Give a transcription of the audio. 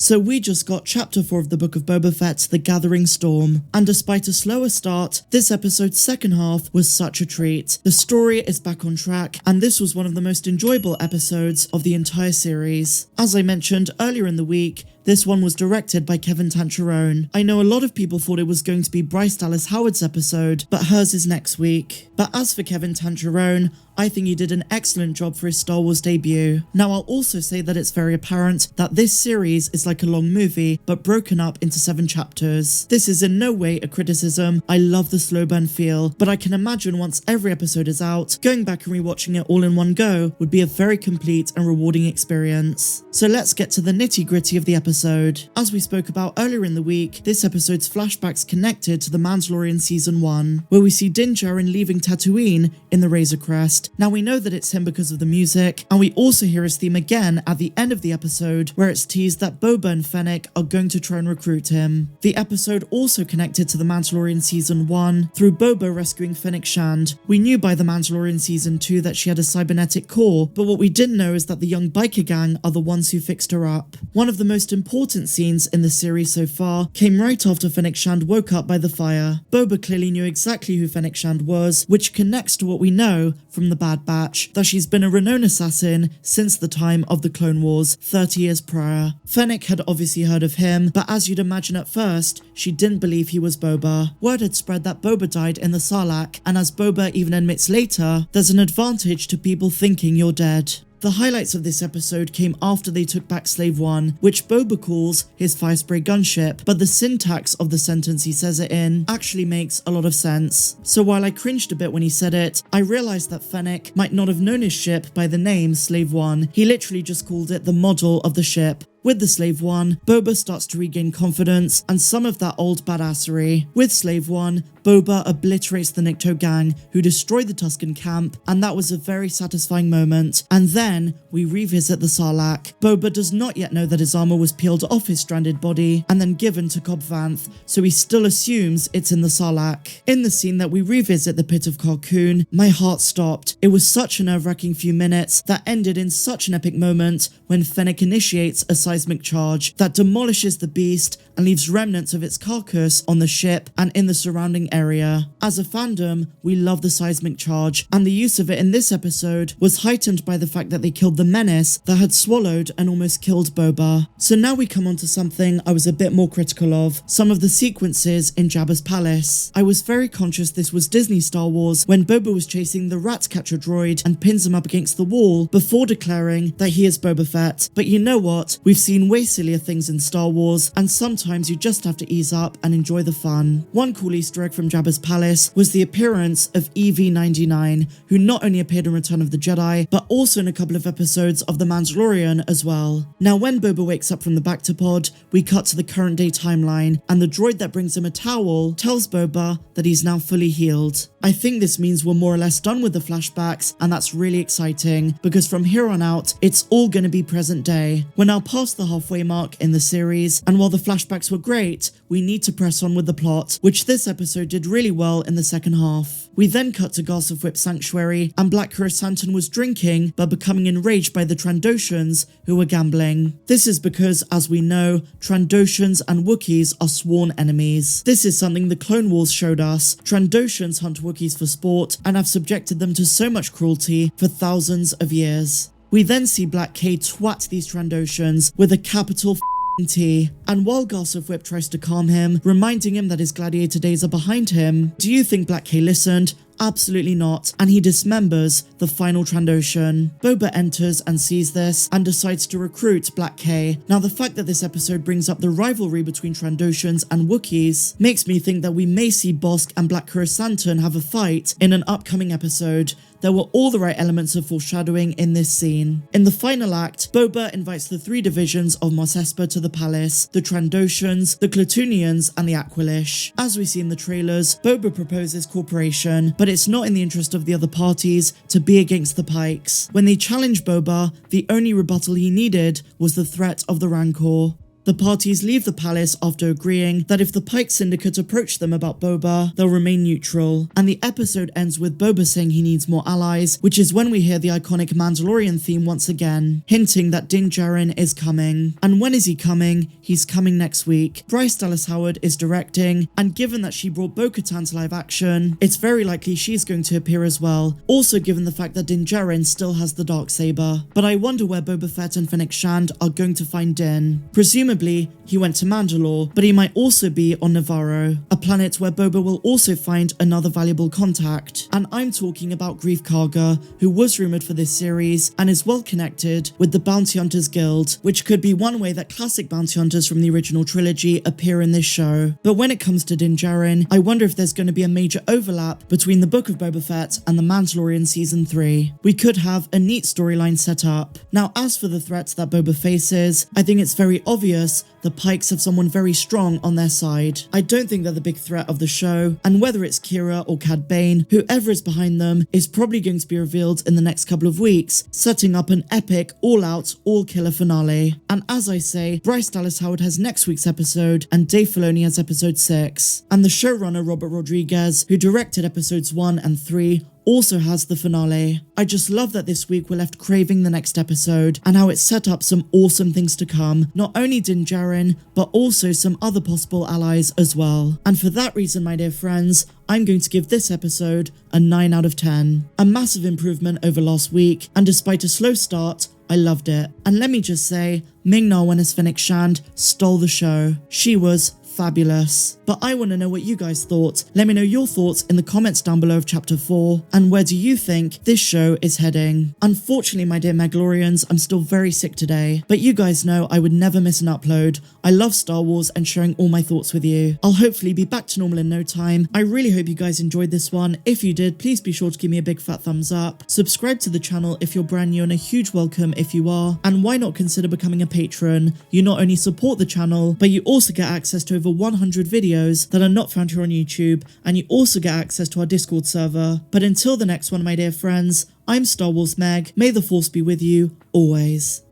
So we just got chapter 4 of the Book of Boba Fett, The Gathering Storm, and despite a slower start, this episode's second half was such a treat. The story is back on track, and this was one of the most enjoyable episodes of the entire series. As I mentioned earlier in the week, this one was directed by Kevin Tanchareon. I know a lot of people thought it was going to be Bryce Dallas Howard's episode, but hers is next week. But as for Kevin Tanchareon, I think he did an excellent job for his Star Wars debut. Now I'll also say that it's very apparent that this series is like a long movie, but broken up into 7 chapters. This is in no way a criticism, I love the slow burn feel, but I can imagine once every episode is out, going back and rewatching it all in one go would be a very complete and rewarding experience. So let's get to the nitty gritty of the episode. As we spoke about earlier in the week, this episode's flashbacks connected to the Mandalorian Season 1, where we see Din Djarin leaving Tatooine in the Razor Crest. Now we know that it's him because of the music, and we also hear his theme again at the end of the episode, where it's teased that Boba and Fennec are going to try and recruit him. The episode also connected to the Mandalorian Season 1 through Boba rescuing Fennec Shand. We knew by the Mandalorian Season 2 that she had a cybernetic core, but what we didn't know is that the young biker gang are the ones who fixed her up. One of the most important scenes in the series so far came right after Fennec Shand woke up by the fire. Boba clearly knew exactly who Fennec Shand was, which connects to what we know from the Bad Batch, that she's been a renowned assassin since the time of the Clone Wars 30 years prior. Fennec had obviously heard of him, but as you'd imagine at first, she didn't believe he was Boba. Word had spread that Boba died in the Sarlacc, and as Boba even admits later, there's an advantage to people thinking you're dead. The highlights of this episode came after they took back Slave One, which Boba calls his fire spray gunship, but the syntax of the sentence he says it in actually makes a lot of sense. So while I cringed a bit when he said it, I realised that Fennec might not have known his ship by the name Slave One. He literally just called it the model of the ship. With the Slave One, Boba starts to regain confidence and some of that old badassery. With Slave One, Boba obliterates the Nikto gang, who destroyed the Tusken camp, and that was a very satisfying moment. And then, we revisit the Sarlacc. Boba does not yet know that his armor was peeled off his stranded body and then given to Cobb Vanth, so he still assumes it's in the Sarlacc. In the scene that we revisit the Pit of Carkoon, my heart stopped. It was such a nerve-wracking few minutes that ended in such an epic moment when Fennec initiates a seismic charge that demolishes the beast and leaves remnants of its carcass on the ship and in the surrounding area. As a fandom, we love the seismic charge, and the use of it in this episode was heightened by the fact that they killed the menace that had swallowed and almost killed Boba. So now we come on to something I was a bit more critical of, some of the sequences in Jabba's palace. I was very conscious this was Disney Star Wars when Boba was chasing the rat catcher droid and pins him up against the wall before declaring that he is Boba Fett. But you know what? We've seen way sillier things in Star Wars, and sometimes you just have to ease up and enjoy the fun. One cool Easter egg from Jabba's palace was the appearance of EV-99, who not only appeared in Return of the Jedi, but also in a couple of episodes of The Mandalorian as well. Now when Boba wakes up from the Bacta-pod, we cut to the current day timeline, and the droid that brings him a towel tells Boba that he's now fully healed. I think this means we're more or less done with the flashbacks, and that's really exciting, because from here on out, it's all going to be present day. We're now past the halfway mark in the series, and while the flashbacks were great, we need to press on with the plot, which this episode did really well in the second half. We then cut to Garth Sanctuary, and Black Krrsantan was drinking, but becoming enraged by the Trandoshans, who were gambling. This is because, as we know, Trandoshans and Wookiees are sworn enemies. This is something the Clone Wars showed us. Trandoshans hunt Wookiees for sport, and have subjected them to so much cruelty for thousands of years. We then see Black K twat these Trandoshans with a capital T, and while Garth tries to calm him, reminding him that his gladiator days are behind him, do you think Black K listened? Absolutely not, and he dismembers the final Trandoshan. Boba enters and sees this, and decides to recruit Black K. Now the fact that this episode brings up the rivalry between Trandoshans and Wookiees makes me think that we may see Bossk and Black Krrsantan have a fight in an upcoming episode. There were all the right elements of foreshadowing in this scene. In the final act, Boba invites the 3 divisions of Mos Espa to the palace: the Trandoshans, the Klatooinians, and the Aqualish. As we see in the trailers, Boba proposes cooperation, but it's not in the interest of the other parties to be against the Pikes. When they challenge Boba, the only rebuttal he needed was the threat of the Rancor. The parties leave the palace after agreeing that if the Pyke Syndicate approach them about Boba, they'll remain neutral, and the episode ends with Boba saying he needs more allies, which is when we hear the iconic Mandalorian theme once again, hinting that Din Djarin is coming. And when is he coming? He's coming next week. Bryce Dallas Howard is directing, and given that she brought Bo-Katan to live action, it's very likely she's going to appear as well, also given the fact that Din Djarin still has the Darksaber. But I wonder where Boba Fett and Fennec Shand are going to find Din. Presumably, he went to Mandalore, but he might also be on Navarro, a planet where Boba will also find another valuable contact. And I'm talking about Greef Karga, who was rumoured for this series and is well connected with the Bounty Hunters Guild, which could be one way that classic bounty hunters from the original trilogy appear in this show. But when it comes to Din Djarin, I wonder if there's going to be a major overlap between the Book of Boba Fett and the Mandalorian Season 3. We could have a neat storyline set up. Now, as for the threats that Boba faces, I think it's very obvious the Pykes have someone very strong on their side. I don't think they're the big threat of the show, and whether it's Qi'ra or Cad Bane, whoever is behind them is probably going to be revealed in the next couple of weeks, setting up an epic, all-out, all-killer finale. And as I say, Bryce Dallas Howard has next week's episode, and Dave Filoni has episode 6. And the showrunner Robert Rodriguez, who directed episodes 1 and 3, also has the finale. I just love that this week we're left craving the next episode and how it set up some awesome things to come, not only Din Djarin, but also some other possible allies as well. And for that reason, my dear friends, I'm going to give this episode a 9 out of 10. A massive improvement over last week, and despite a slow start, I loved it. And let me just say, Ming-Na as Fennec Shand stole the show. She was fabulous. But I want to know what you guys thought. Let me know your thoughts in the comments down below of chapter 4, and where do you think this show is heading? Unfortunately, my dear Mandalorians, I'm still very sick today, but you guys know I would never miss an upload. I love Star Wars and sharing all my thoughts with you. I'll hopefully be back to normal in no time. I really hope you guys enjoyed this one. If you did, please be sure to give me a big fat thumbs up. Subscribe to the channel if you're brand new, and a huge welcome if you are. And why not consider becoming a patron? You not only support the channel, but you also get access to over 100 videos that are not found here on YouTube, and you also get access to our Discord server. But until the next one, my dear friends, I'm Star Wars Meg. May the Force be with you, always.